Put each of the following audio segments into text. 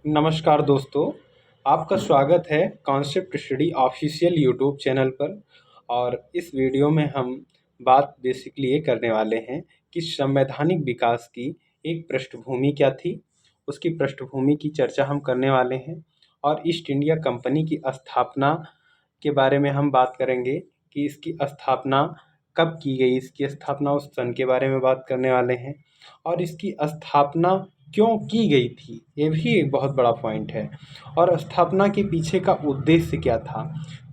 नमस्कार दोस्तों, आपका स्वागत है concept study official YouTube channel पर। और इस वीडियो में हम बात बेसिकली ये करने वाले हैं कि संवैधानिक विकास की एक पृष्ठभूमि क्या थी, उसकी पृष्ठभूमि की चर्चा हम करने वाले हैं। और ईस्ट इंडिया कंपनी की स्थापना के बारे में हम बात करेंगे कि इसकी स्थापना कब की गई, इसकी स्थापना उस सन के बारे में बात करने वाले हैं। और इसकी स्थापना क्यों की गई थी, ये भी एक बहुत बड़ा पॉइंट है। और स्थापना के पीछे का उद्देश्य क्या था,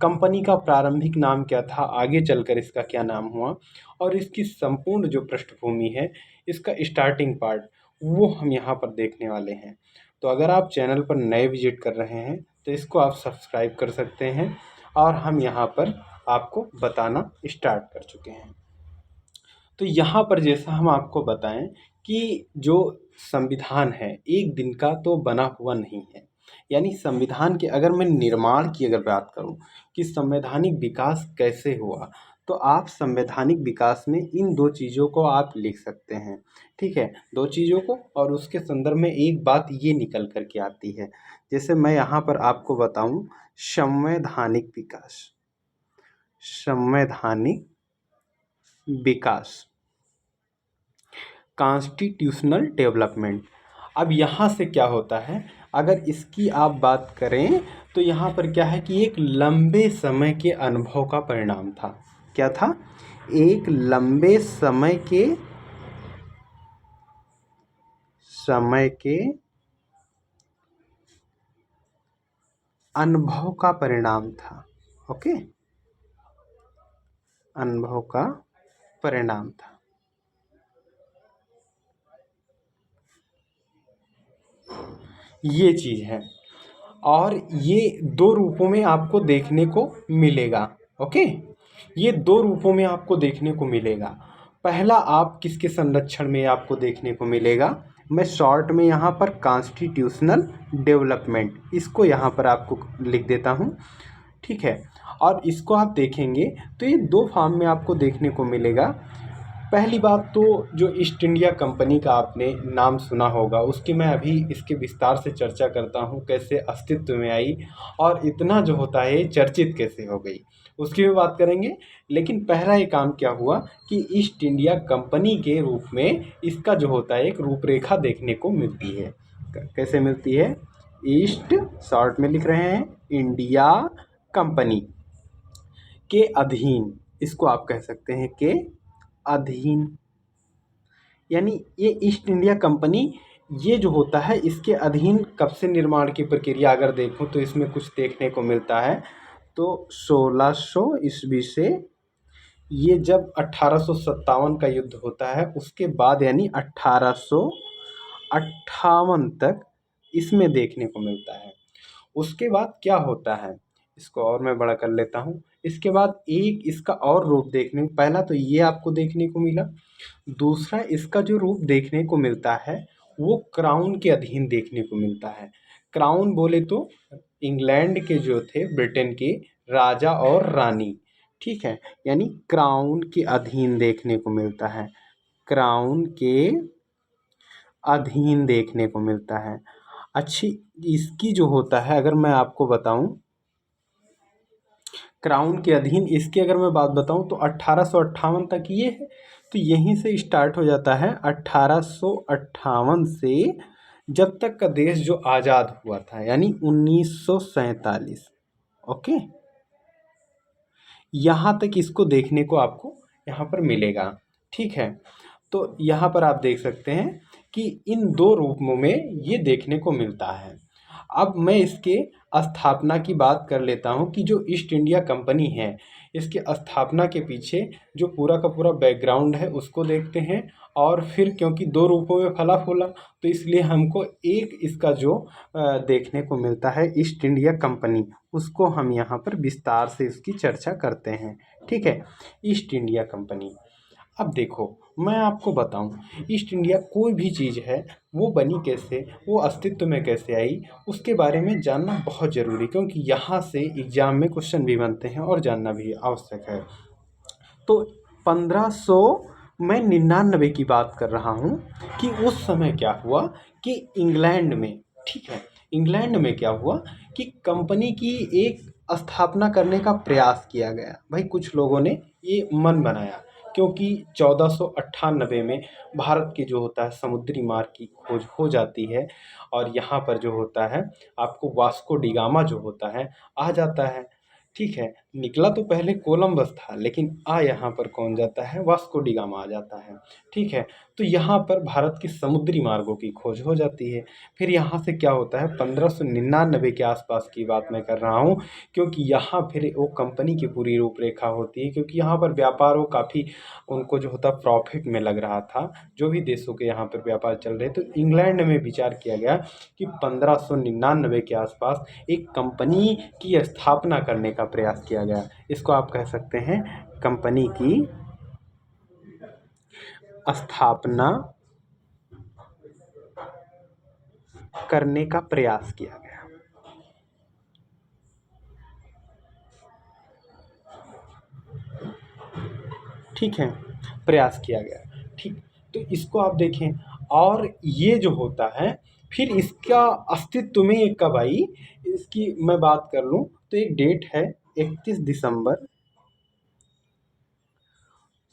कंपनी का प्रारंभिक नाम क्या था, आगे चलकर इसका क्या नाम हुआ, और इसकी संपूर्ण जो पृष्ठभूमि है, इसका स्टार्टिंग पार्ट, वो हम यहाँ पर देखने वाले हैं। तो अगर आप चैनल पर नए विजिट कर रहे हैं तो इसको आप सब्सक्राइब कर सकते हैं। और हम यहाँ पर आपको बताना स्टार्ट कर चुके हैं। तो यहाँ पर जैसा हम आपको बताएं कि जो संविधान है एक दिन का तो बना हुआ नहीं है। यानी संविधान के अगर मैं निर्माण की अगर बात करूं कि संवैधानिक विकास कैसे हुआ, तो आप संवैधानिक विकास में इन दो चीज़ों को आप लिख सकते हैं। ठीक है, दो चीज़ों को, और उसके संदर्भ में एक बात ये निकल कर के आती है। जैसे मैं यहाँ पर आपको बताऊं, संवैधानिक विकास, संवैधानिक विकास, कॉन्स्टिट्यूशनल डेवलपमेंट। अब यहाँ से क्या होता है, अगर इसकी आप बात करें तो यहाँ पर क्या है कि एक लंबे समय के अनुभव का परिणाम था। क्या था? एक लंबे समय के अनुभव का परिणाम था। ओके, अनुभव का परिणाम था। ये चीज़ है, और ये दो रूपों में आपको देखने को मिलेगा। ओके, ये दो रूपों में आपको देखने को मिलेगा। पहला आप किसके संरक्षण में आपको देखने को मिलेगा, मैं शॉर्ट में यहाँ पर कॉन्स्टिट्यूशनल डेवलपमेंट, इसको यहाँ पर आपको लिख देता हूँ। ठीक है, और इसको आप देखेंगे तो ये दो फॉर्म में आपको देखने को मिलेगा। पहली बात तो जो ईस्ट इंडिया कंपनी का आपने नाम सुना होगा, उसकी मैं अभी इसके विस्तार से चर्चा करता हूँ, कैसे अस्तित्व में आई और इतना जो होता है चर्चित कैसे हो गई, उसकी भी बात करेंगे। लेकिन पहला ये काम क्या हुआ कि ईस्ट इंडिया कंपनी के रूप में इसका जो होता है एक रूपरेखा देखने को मिलती है। कैसे मिलती है? ईस्ट, शॉर्ट में लिख रहे हैं, इंडिया कंपनी के अधीन, इसको आप कह सकते हैं के अधीन। यानी ये ईस्ट इंडिया कंपनी, ये जो होता है इसके अधीन कब से निर्माण की प्रक्रिया अगर देखूं तो इसमें कुछ देखने को मिलता है। तो 1600 ईस्वी से ये जब 1857 का युद्ध होता है उसके बाद, यानी 1858 तक इसमें देखने को मिलता है। उसके बाद क्या होता है, इसको और मैं बड़ा कर लेता हूँ। इसके बाद एक इसका और रूप देखने, पहला तो ये आपको देखने को मिला, दूसरा इसका जो रूप देखने को मिलता है वो क्राउन के अधीन देखने को मिलता है। क्राउन बोले तो इंग्लैंड के जो थे, ब्रिटेन के राजा और रानी, ठीक है, यानी क्राउन के अधीन देखने को मिलता है, क्राउन के अधीन देखने को मिलता है। अच्छी, इसकी जो होता है अगर मैं आपको बताऊं, क्राउन के अधीन इसकी अगर मैं बात बताऊं तो 1858 तक ये है। तो यहीं से स्टार्ट हो जाता है 1858 से जब तक का देश जो आज़ाद हुआ था, यानी 1947। ओके, यहाँ तक इसको देखने को आपको यहाँ पर मिलेगा। ठीक है, तो यहाँ पर आप देख सकते हैं कि इन दो रूपों में ये देखने को मिलता है। अब मैं इसके स्थापना की बात कर लेता हूँ कि जो ईस्ट इंडिया कंपनी है, इसके स्थापना के पीछे जो पूरा का पूरा बैकग्राउंड है उसको देखते हैं। और फिर क्योंकि दो रूपों में फला फूला, तो इसलिए हमको एक इसका जो देखने को मिलता है ईस्ट इंडिया कंपनी, उसको हम यहाँ पर विस्तार से इसकी चर्चा करते हैं। ठीक है, ईस्ट इंडिया कंपनी। अब देखो, मैं आपको बताऊं, ईस्ट इंडिया कोई भी चीज़ है वो बनी कैसे, वो अस्तित्व में कैसे आई, उसके बारे में जानना बहुत ज़रूरी, क्योंकि यहाँ से एग्जाम में क्वेश्चन भी बनते हैं और जानना भी आवश्यक है। तो 1599 की बात कर रहा हूँ कि उस समय क्या हुआ कि इंग्लैंड में, ठीक है, इंग्लैंड में क्या हुआ कि कंपनी की एक स्थापना करने का प्रयास किया गया। भाई कुछ लोगों ने ये मन बनाया, क्योंकि 1498 में भारत के जो होता है समुद्री मार्ग की खोज हो जाती है, और यहाँ पर जो होता है आपको वास्को डी गामा जो होता है आ जाता है। ठीक है, निकला तो पहले कोलंबस था, लेकिन यहाँ पर कौन जाता है, वास्को डी गामा आ जाता है। ठीक है, तो यहाँ पर भारत के समुद्री मार्गों की खोज हो जाती है। फिर यहाँ से क्या होता है, 1599 के आसपास की बात मैं कर रहा हूँ, क्योंकि यहाँ फिर वो कंपनी की पूरी रूपरेखा होती है, क्योंकि यहाँ पर व्यापार वो काफ़ी उनको जो होता प्रॉफिट में लग रहा था, जो भी देशों के यहाँ पर व्यापार चल रहे। तो इंग्लैंड में विचार किया गया कि 1599 के आसपास एक कंपनी की स्थापना करने का प्रयास किया गया। इसको आप कह सकते हैं कंपनी की स्थापना करने का प्रयास किया गया। ठीक है, प्रयास किया गया। ठीक, तो इसको आप देखें, और ये जो होता है फिर इसका अस्तित्व में एक कब आई, इसकी मैं बात कर लूँ तो एक डेट है 31 दिसंबर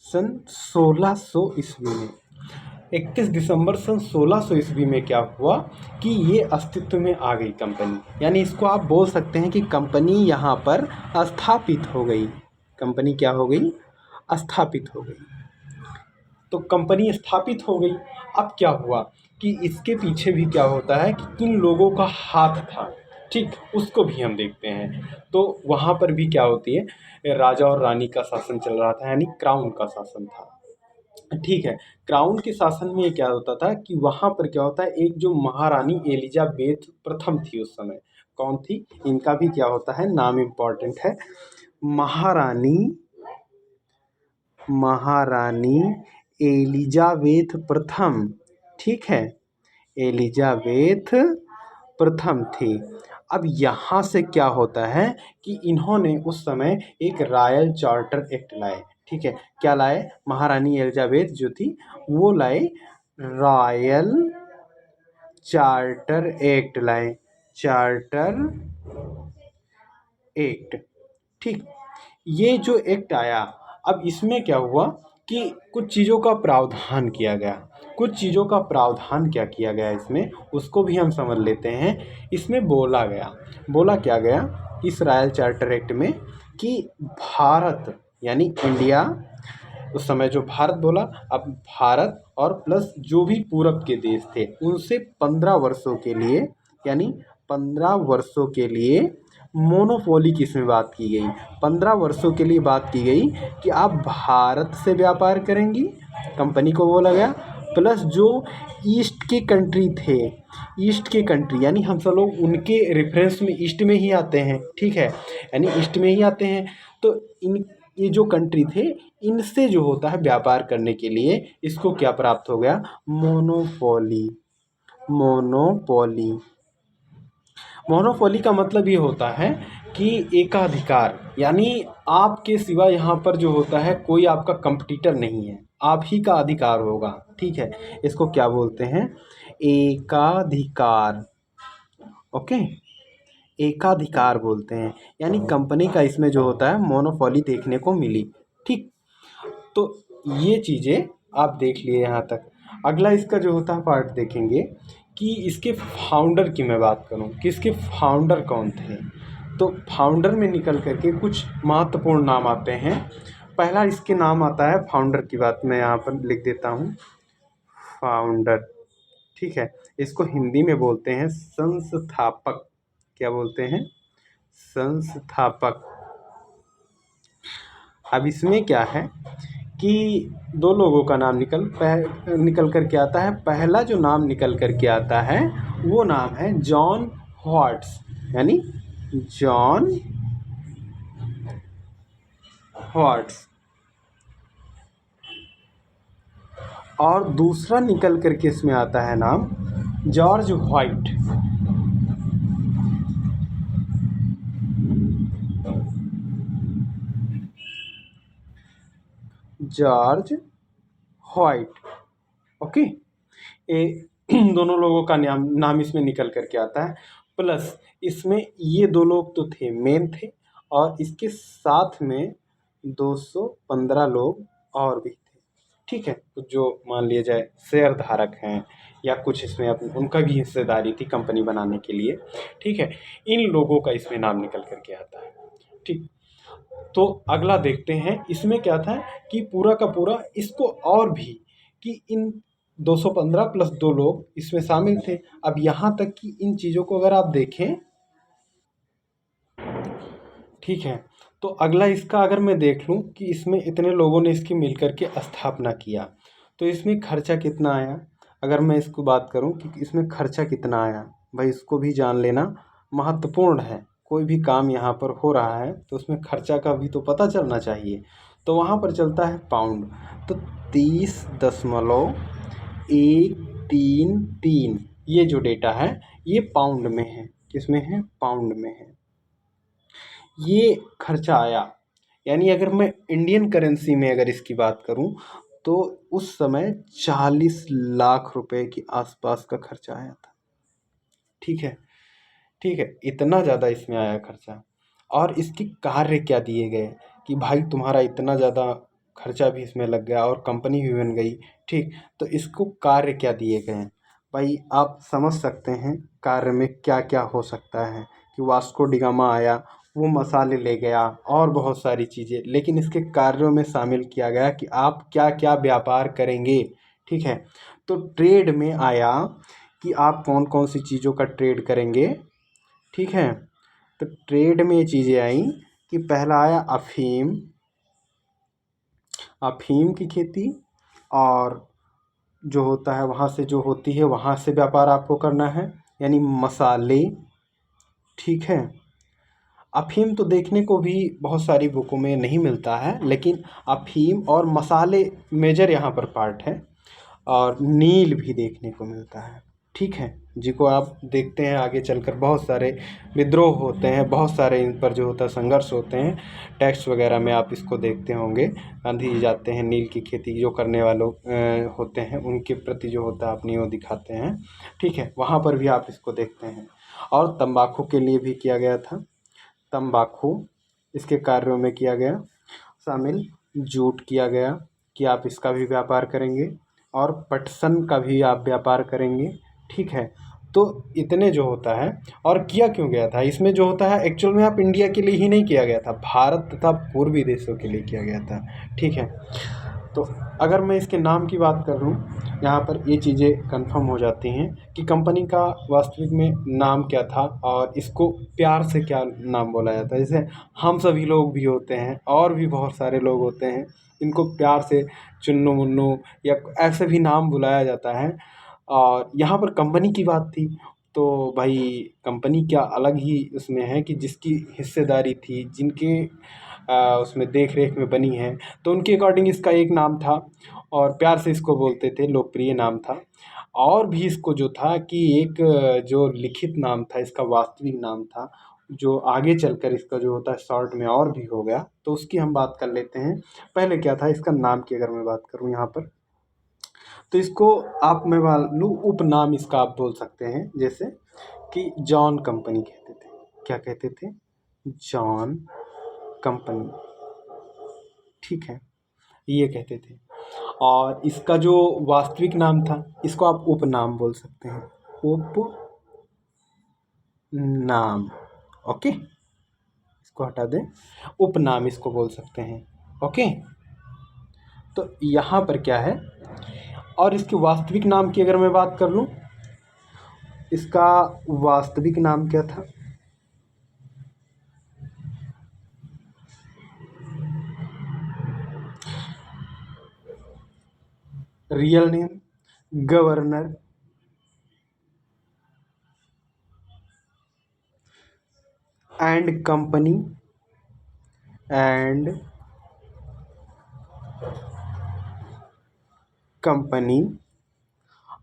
सन 1600 ईस्वी में। 31 दिसंबर सन 1600 ईस्वी में क्या हुआ कि ये अस्तित्व में आ गई कंपनी, यानी इसको आप बोल सकते हैं कि कंपनी यहाँ पर स्थापित हो गई। कंपनी क्या हो गई, स्थापित हो गई। तो कंपनी स्थापित हो गई। अब क्या हुआ कि इसके पीछे भी क्या होता है कि किन लोगों का हाथ था, ठीक, उसको भी हम देखते हैं। तो वहाँ पर भी क्या होती है, राजा और रानी का शासन चल रहा था, यानी क्राउन का शासन था। ठीक है, क्राउन के शासन में क्या होता था कि वहाँ पर क्या होता है, एक जो महारानी एलिजाबेथ प्रथम थी उस समय, कौन थी, इनका भी क्या होता है नाम इम्पोर्टेंट है, महारानी महारानी एलिजाबेथ प्रथम। ठीक है, एलिजाबेथ प्रथम थी। अब यहाँ से क्या होता है कि इन्होंने उस समय एक रॉयल चार्टर एक्ट लाए। ठीक है, क्या लाए, महारानी एलिजाबेथ जो थी वो लाए रॉयल चार्टर एक्ट लाए, चार्टर एक्ट। ठीक, ये जो एक्ट आया, अब इसमें क्या हुआ कि कुछ चीज़ों का प्रावधान किया गया। कुछ चीज़ों का प्रावधान क्या किया गया इसमें, उसको भी हम समझ लेते हैं। इसमें बोला क्या गया इस रॉयल चार्टर एक्ट में कि भारत यानी इंडिया, उस समय जो भारत बोला, अब भारत और प्लस जो भी पूरब के देश थे उनसे 15 वर्षों के लिए, यानी 15 वर्षों के लिए मोनोपोली की इसमें बात की गई। 15 वर्षों के लिए बात की गई कि आप भारत से व्यापार करेंगी, कंपनी को बोला गया, प्लस जो ईस्ट के कंट्री थे, ईस्ट के कंट्री यानी हम सब लोग उनके रेफरेंस में ईस्ट में ही आते हैं। ठीक है, यानी ईस्ट में ही आते हैं। तो इन ये जो कंट्री थे इनसे जो होता है व्यापार करने के लिए इसको क्या प्राप्त हो गया, मोनोपोली। मोनोपोली मोनोपोली का मतलब ये होता है कि एकाधिकार, यानी आपके सिवा यहाँ पर जो होता है कोई आपका कंपटीटर नहीं है, आप ही का अधिकार होगा। ठीक है, इसको क्या बोलते हैं, एकाधिकार। ओके, एकाधिकार बोलते हैं, यानी कंपनी का इसमें जो होता है मोनोपोली देखने को मिली। ठीक, तो ये चीज़ें आप देख लिए यहाँ तक। अगला इसका जो होता है पार्ट देखेंगे कि इसके फाउंडर की मैं बात करूँ कि इसके फाउंडर कौन थे। तो फाउंडर में निकल करके कुछ महत्वपूर्ण नाम आते हैं। पहला इसके नाम आता है, फाउंडर की बात मैं यहाँ पर लिख देता हूँ, फाउंडर। ठीक है, इसको हिंदी में बोलते हैं संस्थापक। क्या बोलते हैं, संस्थापक। अब इसमें क्या है कि दो लोगों का नाम निकल कर के आता है। पहला जो नाम निकल कर के आता है वो नाम है जॉन हॉट्स, यानी जॉन हॉट्स। और दूसरा निकल कर के इसमें आता है नाम George white. George white. Okay, दोनों लोगों का नाम इसमें निकल करके आता है। प्लस इसमें ये 2 लोग तो थे, मेन थे, और इसके साथ में 215 लोग और भी थे। ठीक है, तो जो मान लिया जाए शेयर धारक हैं या कुछ इसमें उनका भी हिस्सेदारी थी कंपनी बनाने के लिए। ठीक है, इन लोगों का इसमें नाम निकल कर के आता है। ठीक, तो अगला देखते हैं इसमें क्या था कि पूरा का पूरा इसको और भी कि इन 215 प्लस 2 लोग इसमें शामिल थे। अब यहाँ तक कि इन चीज़ों को अगर आप देखें, ठीक है, तो अगला इसका अगर मैं देख लूँ कि इसमें इतने लोगों ने इसकी मिलकर के स्थापना किया, तो इसमें खर्चा कितना आया। अगर मैं इसको बात करूँ कि इसमें खर्चा कितना आया, भाई इसको भी जान लेना महत्वपूर्ण है। कोई भी काम यहाँ पर हो रहा है तो उसमें खर्चा का भी तो पता चलना चाहिए। तो वहाँ पर चलता है पाउंड, तो 30.133 ये जो डेटा है ये पाउंड में है। किसमें है? पाउंड में है। ये खर्चा आया। यानी अगर मैं इंडियन करेंसी में अगर इसकी बात करूं तो उस समय 40 लाख रुपए के आसपास का खर्चा आया था। ठीक है, ठीक है, इतना ज़्यादा इसमें आया खर्चा। और इसके कार्य क्या दिए गए कि भाई तुम्हारा इतना ज़्यादा खर्चा भी इसमें लग गया और कंपनी भी बन गई। ठीक, तो इसको कार्य क्या दिए गए हैं, भाई आप समझ सकते हैं कार्य में क्या क्या हो सकता है कि वास्को डिगामा आया, वो मसाले ले गया और बहुत सारी चीज़ें, लेकिन इसके कार्यों में शामिल किया गया कि आप क्या क्या व्यापार करेंगे। ठीक है, तो ट्रेड में आया कि आप कौन कौन सी चीज़ों का ट्रेड करेंगे। ठीक है, तो ट्रेड में ये चीज़ें आई कि पहला आया अफीम, अफीम की खेती, और जो होता है वहाँ से जो होती है वहाँ से व्यापार आपको करना है, यानी मसाले। ठीक है, अफीम तो देखने को भी बहुत सारी बुकों में नहीं मिलता है, लेकिन अफीम और मसाले मेजर यहाँ पर पार्ट है। और नील भी देखने को मिलता है। ठीक है, जिसको आप देखते हैं आगे चलकर बहुत सारे विद्रोह होते हैं, बहुत सारे इन पर जो होता है संघर्ष होते हैं। टेक्स्ट वगैरह में आप इसको देखते होंगे, गांधी जी जाते हैं नील की खेती जो करने वालों होते हैं उनके प्रति जो होता है अपनी वो दिखाते हैं। ठीक है, वहाँ पर भी आप इसको देखते हैं। और तंबाकू के लिए भी किया गया था, तंबाकू इसके कार्यों में किया गया शामिल। जूट किया गया कि आप इसका भी व्यापार करेंगे, और पटसन का भी आप व्यापार करेंगे। ठीक है, तो इतने जो होता है, और किया क्यों गया था इसमें जो होता है एक्चुअल में आप इंडिया के लिए ही नहीं किया गया था, भारत तथा पूर्वी देशों के लिए किया गया था। ठीक है, तो अगर मैं इसके नाम की बात कर लूँ, यहाँ पर ये चीज़ें कंफर्म हो जाती हैं कि कंपनी का वास्तविक में नाम क्या था और इसको प्यार से क्या नाम बोला जाता है। जैसे हम सभी लोग भी होते हैं और भी बहुत सारे लोग होते हैं, इनको प्यार से चुन्नू मुन्नू या ऐसे भी नाम बुलाया जाता है। और यहाँ पर कंपनी की बात थी, तो भाई कंपनी क्या अलग ही उसमें है कि जिसकी हिस्सेदारी थी, जिनके उसमें देख रेख में बनी है, तो उनके अकॉर्डिंग इसका एक नाम था और प्यार से इसको बोलते थे, लोकप्रिय नाम था। और भी इसको जो था कि एक जो लिखित नाम था, इसका वास्तविक नाम था, जो आगे चलकर इसका जो होता है शॉर्ट में और भी हो गया, तो उसकी हम बात कर लेते हैं। पहले क्या था इसका नाम की अगर मैं बात करूँ यहाँ पर, तो इसको आप मैं मान लूँ उपनाम इसका आप बोल सकते हैं, जैसे कि जॉन कंपनी कहते थे। क्या कहते थे? John company. ठीक है, ये कहते थे। और इसका जो वास्तविक नाम था इसको आप उपनाम बोल सकते हैं, उपनाम। ओके, इसको हटा दें, उपनाम इसको बोल सकते हैं। ओके, तो यहाँ पर क्या है, और इसके वास्तविक नाम की अगर मैं बात कर लूँ, इसका वास्तविक नाम क्या था? Real name governor and company and company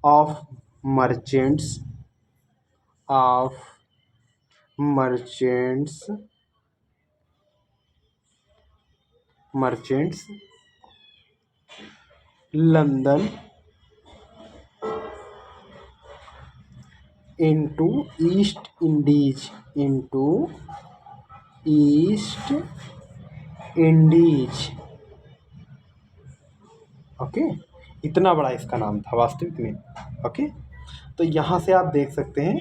of merchants of merchants merchants London into east Indies, into east Indies. Okay, इतना बड़ा इसका नाम था वास्तविक में। ओके, तो यहाँ से आप देख सकते हैं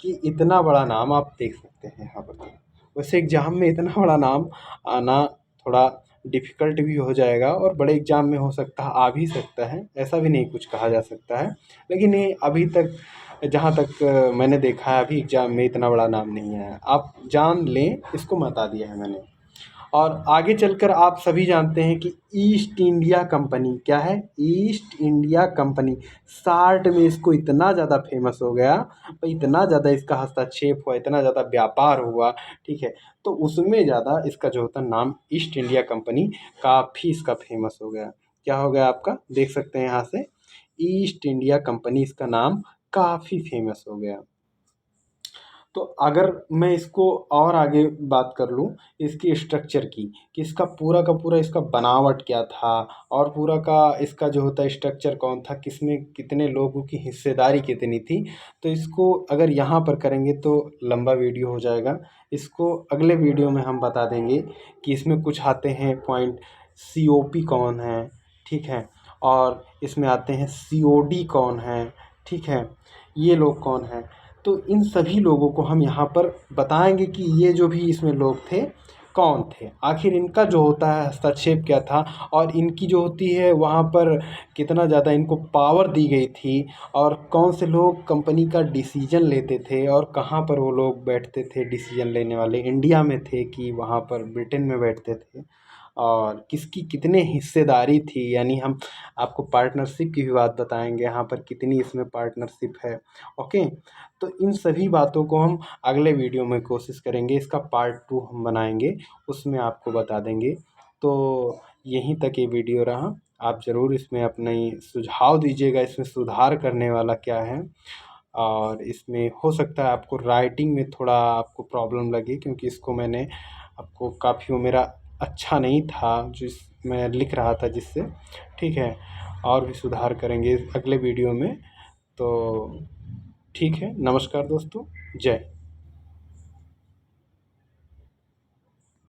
कि इतना बड़ा नाम आप देख सकते हैं यहाँ पर। वैसे एग्ज़ाम में इतना बड़ा नाम आना थोड़ा डिफ़िकल्ट भी हो जाएगा, और बड़े एग्ज़ाम में हो सकता है आ भी सकता है, ऐसा भी नहीं कुछ कहा जा सकता है। लेकिन ये अभी तक जहाँ तक मैंने देखा है, अभी एग्ज़ाम में इतना बड़ा नाम नहीं आया। आप जान लें, इसको बता दिया है मैंने। और आगे चलकर आप सभी जानते हैं कि ईस्ट इंडिया कंपनी क्या है। ईस्ट इंडिया कंपनी, शार्ट में इसको इतना ज़्यादा फेमस हो गया, इतना ज़्यादा इसका हस्तक्षेप हुआ, इतना ज़्यादा व्यापार हुआ, ठीक है, तो उसमें ज़्यादा इसका जो होता नाम ईस्ट इंडिया कंपनी काफ़ी इसका फेमस हो गया। क्या हो गया आपका, देख सकते हैं यहाँ से, ईस्ट इंडिया कंपनी इसका नाम काफ़ी फेमस हो गया। तो अगर मैं इसको और आगे बात कर लूँ इसकी स्ट्रक्चर की, कि इसका पूरा का पूरा इसका बनावट क्या था, और पूरा का इसका जो होता है स्ट्रक्चर कौन था, किसमें कितने लोगों की हिस्सेदारी कितनी थी, तो इसको अगर यहाँ पर करेंगे तो लंबा वीडियो हो जाएगा। इसको अगले वीडियो में हम बता देंगे कि इसमें कुछ आते हैं पॉइंट, सीओपी कौन है, ठीक है, और इसमें आते हैं सीओडी कौन है, ठीक है, ये लोग कौन हैं। तो इन सभी लोगों को हम यहाँ पर बताएंगे कि ये जो भी इसमें लोग थे कौन थे, आखिर इनका जो होता है हस्तक्षेप क्या था, और इनकी जो होती है वहाँ पर कितना ज़्यादा इनको पावर दी गई थी, और कौन से लोग कंपनी का डिसीजन लेते थे, और कहाँ पर वो लोग बैठते थे डिसीजन लेने वाले, इंडिया में थे कि वहाँ पर ब्रिटेन में बैठते थे, और किसकी कितने हिस्सेदारी थी। यानी हम आपको पार्टनरशिप की भी बात बताएंगे, यहाँ पर कितनी इसमें पार्टनरशिप है। ओके, तो इन सभी बातों को हम अगले वीडियो में कोशिश करेंगे, इसका पार्ट 2 हम बनाएंगे, उसमें आपको बता देंगे। तो यहीं तक ये वीडियो रहा, आप ज़रूर इसमें अपने सुझाव दीजिएगा, इसमें सुधार करने वाला क्या है। और इसमें हो सकता है आपको राइटिंग में थोड़ा आपको प्रॉब्लम लगे, क्योंकि इसको मैंने आपको काफ़ी, वो मेरा अच्छा नहीं था जिस मैं लिख रहा था जिससे, ठीक है, और भी सुधार करेंगे अगले वीडियो में। तो ठीक है, नमस्कार दोस्तों, जय।